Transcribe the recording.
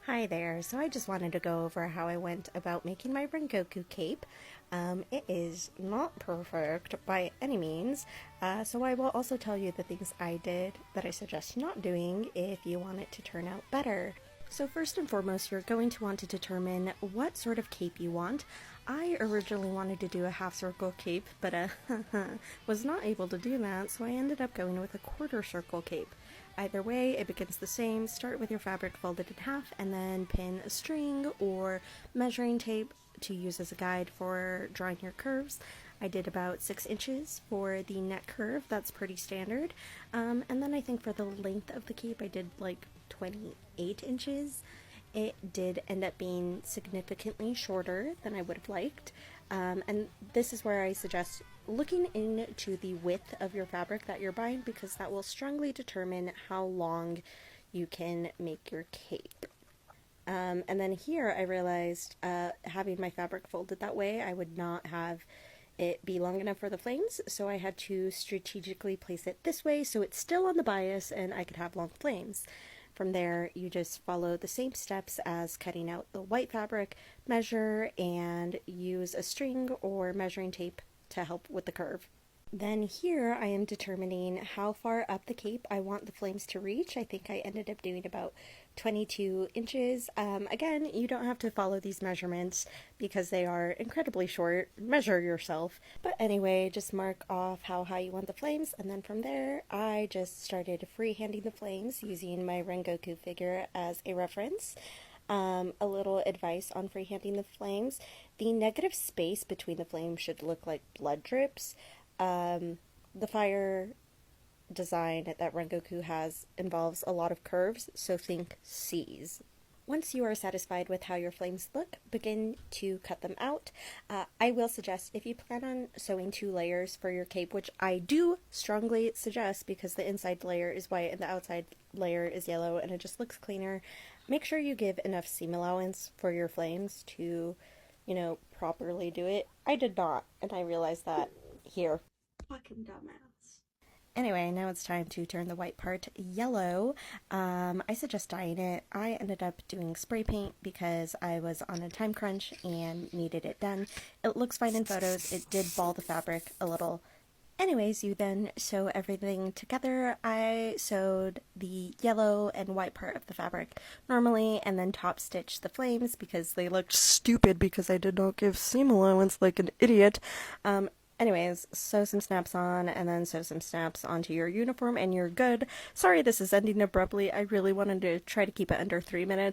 Hi there. So I just wanted to go over how I went about making my Rengoku cape. It is not perfect by any means, so I will also tell you the things I did that I suggest not doing if you want it to turn out better. So first and foremost, you're going to want to determine what sort of cape you want. I originally wanted to do a half circle cape, but was not able to do that, so I ended up going with a quarter circle cape. Either way, it begins the same. Start with your fabric folded in half and then pin a string or measuring tape to use as a guide for drawing your curves. I did about 6 inches for the neck curve, that's pretty standard. And then I think for the length of the cape, I did like 28 inches. It did end up being significantly shorter than I would have liked. And this is where I suggest looking into the width of your fabric that you're buying, because that will strongly determine how long you can make your cape. And then here I realized having my fabric folded that way, I would not have it be long enough for the flames, so I had to strategically place it this way so it's still on the bias and I could have long flames. From there, you just follow the same steps as cutting out the white fabric, measure, and use a string or measuring tape to help with the curve. Then here I am determining how far up the cape I want the flames to reach. I think I ended up doing about 22 inches. Again, you don't have to follow these measurements because they are incredibly short. Measure yourself. But anyway, just mark off how high you want the flames, and then from there I just started freehanding the flames using my Rengoku figure as a reference. A little advice on freehanding the flames. The negative space between the flames should look like blood drips. The fire design that Rengoku has involves a lot of curves, so think C's. Once you are satisfied with how your flames look, begin to cut them out. I will suggest, if you plan on sewing 2 layers for your cape, which I do strongly suggest because the inside layer is white and the outside layer is yellow and it just looks cleaner, make sure you give enough seam allowance for your flames to, properly do it. I did not, and I realized that here. Fucking dumbass. Anyway, now it's time to turn the white part yellow. I suggest dyeing it. I ended up doing spray paint because I was on a time crunch and needed it done. It looks fine in photos. It did ball the fabric a little. Anyways, you then sew everything together. I sewed the yellow and white part of the fabric normally and then top stitched the flames because they looked stupid because I did not give seam allowance like an idiot. Anyways, sew some snaps on and then sew some snaps onto your uniform and you're good. Sorry this is ending abruptly. I really wanted to try to keep it under 3 minutes.